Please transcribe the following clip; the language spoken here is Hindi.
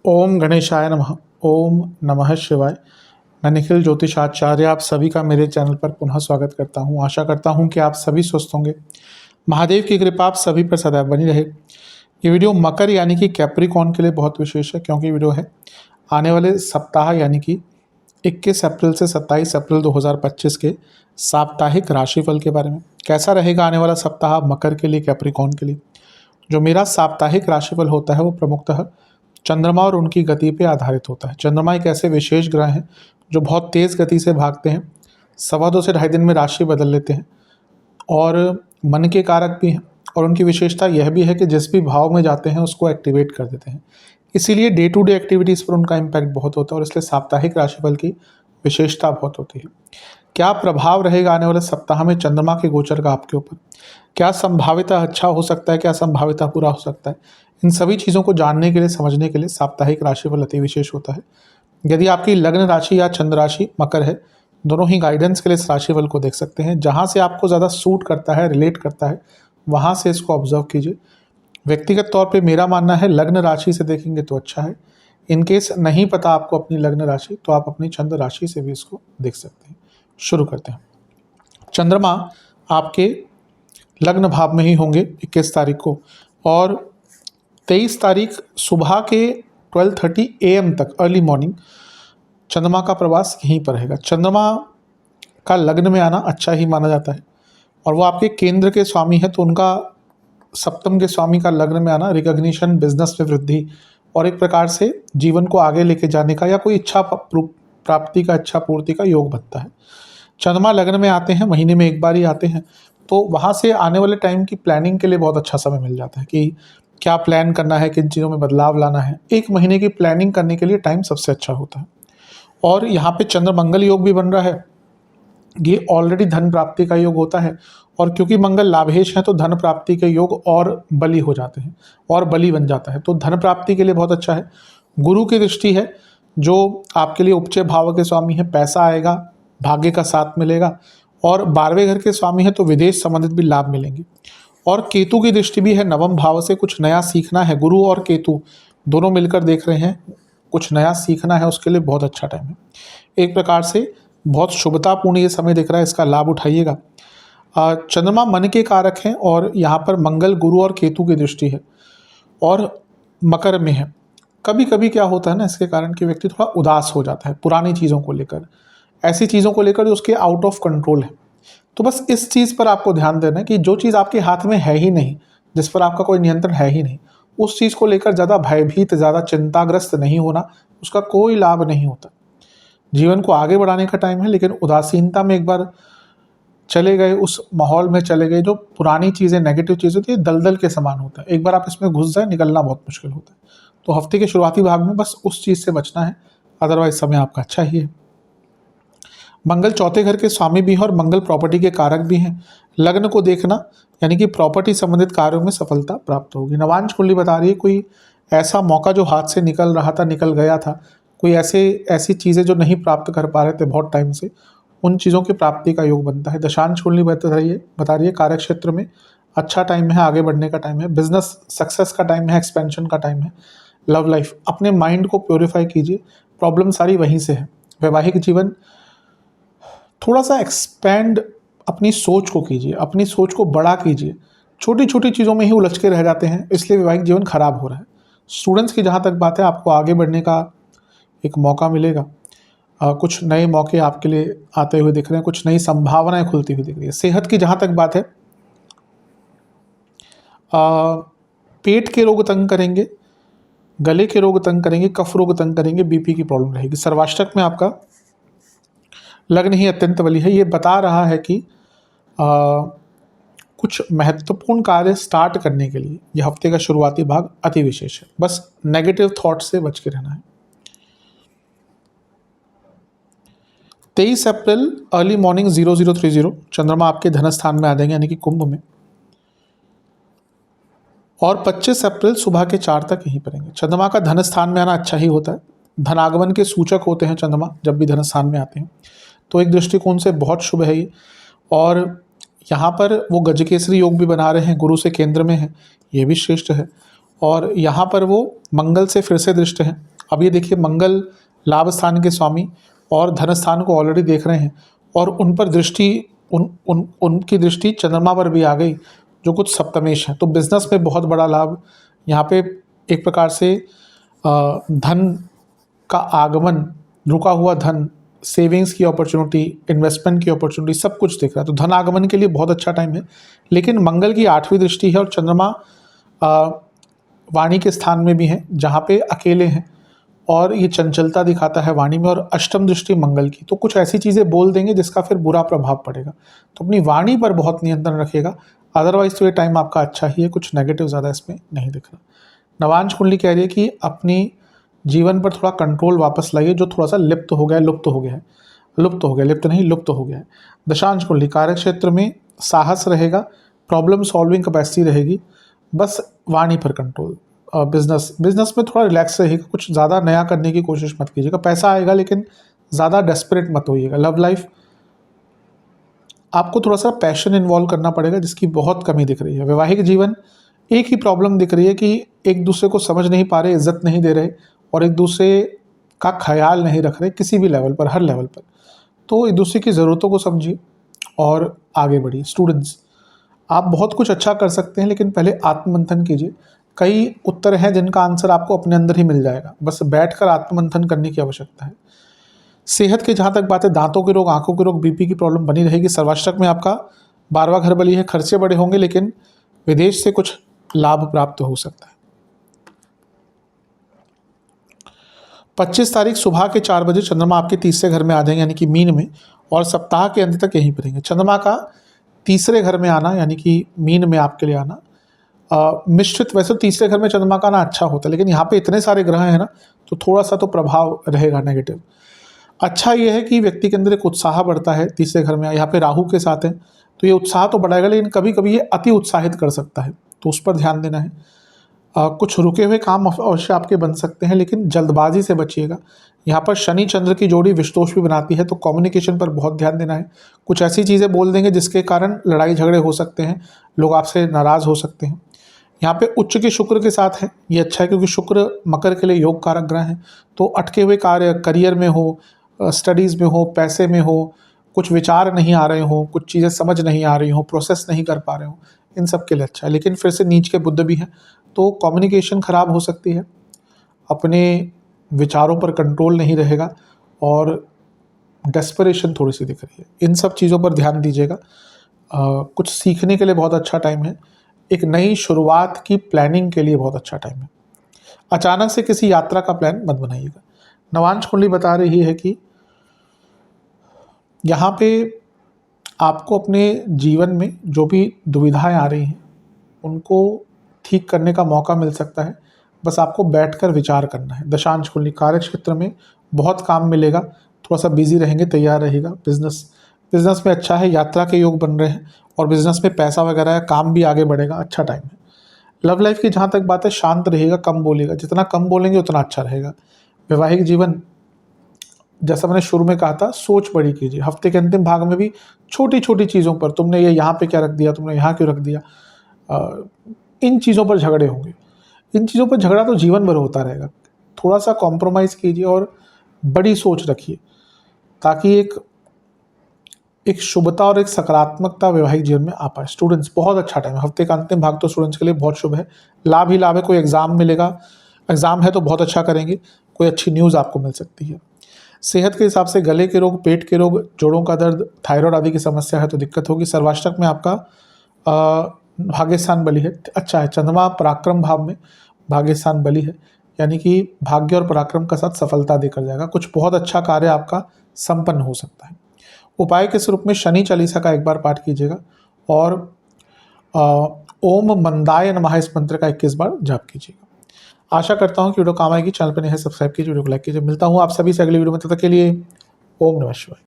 ओम गणेशाय नमः। ओम नमः शिवाय। मैं निखिल ज्योतिषाचार्य आप सभी का मेरे चैनल पर पुनः स्वागत करता हूं। आशा करता हूं कि आप सभी स्वस्थ होंगे। महादेव की कृपा आप सभी पर सदैव बनी रहे। ये वीडियो मकर यानी कि कैप्रिकॉर्न के लिए बहुत विशेष है, क्योंकि वीडियो है आने वाले सप्ताह यानी कि 21 अप्रैल से 27 अप्रैल 2025 के साप्ताहिक राशिफल के बारे में। कैसा रहेगा आने वाला सप्ताह मकर के लिए, कैप्रिकॉर्न के लिए। जो मेरा साप्ताहिक राशिफल होता है वो प्रमुखतः चंद्रमा और उनकी गति पे आधारित होता है। चंद्रमा एक ऐसे विशेष ग्रह हैं जो बहुत तेज़ गति से भागते हैं, 2.25 से 2.5 दिन में राशि बदल लेते हैं और मन के कारक भी हैं। और उनकी विशेषता यह भी है कि जिस भी भाव में जाते हैं उसको एक्टिवेट कर देते हैं। इसीलिए डे टू डे एक्टिविटीज़ पर उनका इम्पैक्ट बहुत होता है और इसलिए साप्ताहिक राशिफल की विशेषता बहुत होती है। क्या प्रभाव रहेगा आने वाले सप्ताह में चंद्रमा के गोचर का आपके ऊपर? क्या संभाविता अच्छा हो सकता है, क्या संभाविता बुरा हो सकता है? इन सभी चीज़ों को जानने के लिए, समझने के लिए साप्ताहिक राशिफल अति विशेष होता है। यदि आपकी लग्न राशि या चंद्र राशि मकर है, दोनों ही गाइडेंस के लिए इस राशिफल को देख सकते हैं। जहाँ से आपको ज़्यादा सूट करता है, रिलेट करता है, वहाँ से इसको ऑब्जर्व कीजिए। व्यक्तिगत तौर पे मेरा मानना है लग्न राशि से देखेंगे तो अच्छा है। इन केस नहीं पता आपको अपनी लग्न राशि, तो आप अपनी चंद्र राशि से भी इसको देख सकते हैं। शुरू करते हैं। चंद्रमा आपके लग्न भाव में ही होंगे 21 तारीख को और 23 तारीख सुबह के 12:30 AM तक अर्ली मॉर्निंग चंद्रमा का प्रवास यहीं पर रहेगा। चंद्रमा का लग्न में आना अच्छा ही माना जाता है और वो आपके केंद्र के स्वामी है, तो उनका सप्तम के स्वामी का लग्न में आना रिकॉग्निशन, बिजनेस में वृद्धि और एक प्रकार से जीवन को आगे लेके जाने का या कोई इच्छा प्राप्ति का, इच्छा पूर्ति का योग बनता है। चंद्रमा लग्न में आते हैं, महीने में एक बार ही आते हैं, तो वहाँ से आने वाले टाइम की प्लानिंग के लिए बहुत अच्छा समय मिल जाता है कि क्या प्लान करना है, किन चीज़ों में बदलाव लाना है। एक महीने की प्लानिंग करने के लिए टाइम सबसे अच्छा होता है। और यहाँ पे चंद्र मंगल योग भी बन रहा है। ये ऑलरेडी धन प्राप्ति का योग होता है और क्योंकि मंगल लाभेश है तो धन प्राप्ति के योग और बली हो जाते हैं और बली बन जाता है, तो धन प्राप्ति के लिए बहुत अच्छा है। गुरु की दृष्टि है जो आपके लिए उपचय भाव के स्वामी है, पैसा आएगा, भाग्य का साथ मिलेगा और 12वें घर के स्वामी है तो विदेश संबंधित भी लाभ मिलेंगे। और केतु की दृष्टि भी है नवम भाव से, कुछ नया सीखना है। गुरु और केतु दोनों मिलकर देख रहे हैं, कुछ नया सीखना है, उसके लिए बहुत अच्छा टाइम है। एक प्रकार से बहुत शुभतापूर्ण ये समय दिख रहा है, इसका लाभ उठाइएगा। चंद्रमा मन के कारक हैं और यहाँ पर मंगल, गुरु और केतु की दृष्टि है और मकर में है। कभी कभी क्या होता है ना, इसके कारण कि व्यक्ति थोड़ा उदास हो जाता है पुरानी चीज़ों को लेकर, ऐसी चीज़ों को लेकर जो उसके आउट ऑफ कंट्रोल है। तो बस इस चीज़ पर आपको ध्यान देना है कि जो चीज़ आपके हाथ में है ही नहीं, जिस पर आपका कोई नियंत्रण है ही नहीं, उस चीज़ को लेकर ज़्यादा भयभीत, ज़्यादा चिंताग्रस्त नहीं होना, उसका कोई लाभ नहीं होता। जीवन को आगे बढ़ाने का टाइम है, लेकिन उदासीनता में एक बार चले गए, उस माहौल में चले गए, जो पुरानी चीज़ें, नेगेटिव चीज़ें होती है, दलदल के समान होता है। एक बार आप इसमें घुस जाए, निकलना बहुत मुश्किल होता है। तो हफ्ते के शुरुआती भाग में बस उस चीज़ से बचना है, अदरवाइज समय आपका अच्छा ही है। मंगल चौथे घर के स्वामी भी हैं और मंगल प्रॉपर्टी के कारक भी हैं। लग्न को देखना यानी कि प्रॉपर्टी संबंधित कार्यों में सफलता प्राप्त होगी। नवांश कुंडली बता रही है कोई ऐसा मौका जो हाथ से निकल रहा था, निकल गया था, कोई ऐसी चीज़ें जो नहीं प्राप्त कर पा रहे थे बहुत टाइम से, उन चीज़ों की प्राप्ति का योग बनता है। दशांश कुंडली बता रही है कार्य क्षेत्र में अच्छा टाइम है, आगे बढ़ने का टाइम है, बिजनेस सक्सेस का टाइम है, एक्सपेंशन का टाइम है। लव लाइफ, अपने माइंड को प्योरीफाई कीजिए, प्रॉब्लम सारी वहीं से है। वैवाहिक जीवन थोड़ा सा एक्सपैंड अपनी सोच को कीजिए, अपनी सोच को बड़ा कीजिए। छोटी छोटी चीज़ों में ही उलझ के रह जाते हैं, इसलिए वैवाहिक जीवन खराब हो रहा है। स्टूडेंट्स की जहाँ तक बात है, आपको आगे बढ़ने का एक मौका मिलेगा। कुछ नए मौके आपके लिए आते हुए दिख रहे हैं, कुछ नई संभावनाएं खुलती हुई दिख रही है। सेहत की जहाँ तक बात है, पेट के रोग तंग करेंगे, गले के रोग तंग करेंगे, कफ रोग तंग करेंगे, बीपी की प्रॉब्लम रहेगी। सर्वाष्टक में आपका लग्न ही अत्यंत बली है। ये बता रहा है कि कुछ महत्वपूर्ण कार्य स्टार्ट करने के लिए यह हफ्ते का शुरुआती भाग अति विशेष है। बस नेगेटिव थॉट से बच के रहना है। 23 अप्रैल अर्ली मॉर्निंग 0030 चंद्रमा आपके धन स्थान में आ जाएंगे यानी कि कुंभ में, और 25 अप्रैल सुबह के 4 तक यहीं पर रहेंगे। चंद्रमा का धन स्थान में आना अच्छा ही होता है। धनागमन के सूचक होते हैं चंद्रमा जब भी धन स्थान में आते हैं, तो एक दृष्टिकोण से बहुत शुभ है ये। और यहाँ पर वो गजकेसरी योग भी बना रहे हैं, गुरु से केंद्र में है, ये भी श्रेष्ठ है। और यहाँ पर वो मंगल से फिर से दृष्ट हैं। अब ये देखिए, मंगल लाभ स्थान के स्वामी और धन स्थान को ऑलरेडी देख रहे हैं, और उन पर दृष्टि उनकी दृष्टि चंद्रमा पर भी आ गई, जो कुछ सप्तमेश है। तो बिजनेस में बहुत बड़ा लाभ यहाँ पे, एक प्रकार से धन का आगमन, रुका हुआ धन, सेविंग्स की अपॉर्चुनिटी, इन्वेस्टमेंट की अपॉर्चुनिटी, सब कुछ दिख रहा है। तो धन आगमन के लिए बहुत अच्छा टाइम है। लेकिन मंगल की 8वीं दृष्टि है और चंद्रमा वाणी के स्थान में भी है, जहाँ पे अकेले हैं, और ये चंचलता दिखाता है वाणी में, और अष्टम दृष्टि मंगल की। तो कुछ ऐसी चीज़ें बोल देंगे जिसका फिर बुरा प्रभाव पड़ेगा। तो अपनी वाणी पर बहुत नियंत्रण रखिएगा। अदरवाइज तो ये टाइम आपका अच्छा ही है, कुछ नेगेटिव ज़्यादा इसमें नहीं दिख रहा। नवांश कुंडली कह रही है कि अपनी जीवन पर थोड़ा कंट्रोल वापस लाइए, जो थोड़ा सा लुप्त हो गया है। लिप्त नहीं, लुप्त हो गया है। दशांश कुंडली कार्य क्षेत्र में साहस रहेगा, प्रॉब्लम सॉल्विंग कैपेसिटी रहेगी, बस वाणी पर कंट्रोल। बिजनेस में थोड़ा रिलैक्स रहेगा, कुछ ज़्यादा नया करने की कोशिश मत कीजिएगा। पैसा आएगा लेकिन ज़्यादा डेस्परेट मत होइएगा। लव लाइफ, आपको थोड़ा सा पैशन इन्वॉल्व करना पड़ेगा, जिसकी बहुत कमी दिख रही है। वैवाहिक जीवन, एक ही प्रॉब्लम दिख रही है कि एक दूसरे को समझ नहीं पा रहे, इज्जत नहीं दे रहे, और एक दूसरे का ख्याल नहीं रख रहे किसी भी लेवल पर, हर लेवल पर। तो एक दूसरे की ज़रूरतों को समझिए और आगे बढ़िए। स्टूडेंट्स, आप बहुत कुछ अच्छा कर सकते हैं, लेकिन पहले आत्ममंथन कीजिए। कई उत्तर हैं जिनका आंसर आपको अपने अंदर ही मिल जाएगा, बस बैठकर आत्ममंथन करने की आवश्यकता है। सेहत की जहाँ तक बात है, दांतों के रोग, आंखों के रोग, बीपी की प्रॉब्लम बनी रहेगी। सर्वाष्टक में आपका 12वां घर बली है, खर्चे बड़े होंगे, लेकिन विदेश से कुछ लाभ प्राप्त हो सकता है। 25 तारीख सुबह के 4 बजे चंद्रमा आपके तीसरे घर में आ जाएंगे, यानी कि मीन में, और सप्ताह के अंत तक यहीं पर रहेंगे। चंद्रमा का तीसरे घर में आना, यानी कि मीन में आपके लिए आना मिश्रित। वैसे तीसरे घर में चंद्रमा का आना अच्छा होता है, लेकिन यहाँ पे इतने सारे ग्रह हैं ना, तो थोड़ा सा तो प्रभाव रहेगा नेगेटिव। अच्छा ये है कि व्यक्ति के अंदर एक उत्साह बढ़ता है तीसरे घर में। यहाँ पे राहु के साथ है, तो ये उत्साह तो बढ़ाएगा, लेकिन कभी कभी ये अति उत्साहित कर सकता है, तो उस पर ध्यान देना है। कुछ रुके हुए काम अवश्य आपके बन सकते हैं, लेकिन जल्दबाजी से बचिएगा। यहाँ पर शनि चंद्र की जोड़ी विषदोष भी बनाती है, तो कम्युनिकेशन पर बहुत ध्यान देना है। कुछ ऐसी चीज़ें बोल देंगे जिसके कारण लड़ाई झगड़े हो सकते हैं, लोग आपसे नाराज़ हो सकते हैं। यहाँ पे उच्च के शुक्र के साथ है, ये अच्छा है, क्योंकि शुक्र मकर के लिए योग कारक ग्रह हैं। तो अटके हुए कार्य करियर में हो, स्टडीज़ में हो, पैसे में हो, कुछ विचार नहीं आ रहे हो, कुछ चीज़ें समझ नहीं आ रही हो, प्रोसेस नहीं कर पा रहे हो, इन सब के लिए अच्छा है। लेकिन फिर से नीच के बुध भी हैं, तो कम्युनिकेशन ख़राब हो सकती है, अपने विचारों पर कंट्रोल नहीं रहेगा, और डेस्परेशन थोड़ी सी दिख रही है। इन सब चीज़ों पर ध्यान दीजिएगा। कुछ सीखने के लिए बहुत अच्छा टाइम है। एक नई शुरुआत की प्लानिंग के लिए बहुत अच्छा टाइम है। अचानक से किसी यात्रा का प्लान मत बनाइएगा। नवांश कुंडली बता रही है कि यहाँ पे आपको अपने जीवन में जो भी दुविधाएं आ रही हैं, उनको ठीक करने का मौका मिल सकता है। बस आपको बैठकर विचार करना है। दशांश कुंडली कार्य क्षेत्र में बहुत काम मिलेगा, थोड़ा सा बिजी रहेंगे, तैयार रहेगा। बिजनेस में अच्छा है, यात्रा के योग बन रहे हैं, और बिजनेस में पैसा वगैरह है, काम भी आगे बढ़ेगा, अच्छा टाइम है। लव लाइफ की जहाँ तक बात है, शांत रहिएगा, कम बोलिएगा, जितना कम बोलेंगे उतना अच्छा रहेगा। वैवाहिक जीवन, जैसा मैंने शुरू में कहा था, सोच बड़ी कीजिए। हफ्ते के अंतिम भाग में भी छोटी छोटी चीज़ों पर, तुमने ये यहाँ पे क्या रख दिया, तुमने यहाँ क्यों रख दिया, इन चीज़ों पर झगड़े होंगे। इन चीज़ों पर झगड़ा तो जीवन भर होता रहेगा। थोड़ा सा कॉम्प्रोमाइज़ कीजिए और बड़ी सोच रखिए, ताकि एक शुभता और एक सकारात्मकता वैवाहिक जीवन में आ पाए। स्टूडेंट्स, बहुत अच्छा टाइम है। हफ्ते का अंतिम भाग तो स्टूडेंट्स के लिए बहुत शुभ है। लाभ ही लाभ है। कोई एग्ज़ाम मिलेगा, एग्ज़ाम है तो बहुत अच्छा करेंगे, कोई अच्छी न्यूज़ आपको मिल सकती है। सेहत के हिसाब से गले के रोग, पेट के रोग, जोड़ों का दर्द, थायराइड आदि की समस्या है तो दिक्कत होगी। सर्वाष्टक में आपका भाग्यस्थान बली है, अच्छा है। चंद्रमा पराक्रम भाव में भाग्यस्थान बली है, यानी कि भाग्य और पराक्रम का साथ सफलता देकर जाएगा। कुछ बहुत अच्छा कार्य आपका संपन्न हो सकता है। उपाय के स्वरूप में शनि चालीसा का एक बार पाठ कीजिएगा, और ओम मंदाय नमः इस मंत्र का 21 बार जाप कीजिएगा। आशा करता हूँ कि वीडियो काम आएगी। चैनल पर नहीं है सब्सक्राइब कीजिए, वीडियो को लाइक कीजिए। मिलता हूँ आप सभी से अगली वीडियो में, तब तक के लिए ओम नमः शिवाय।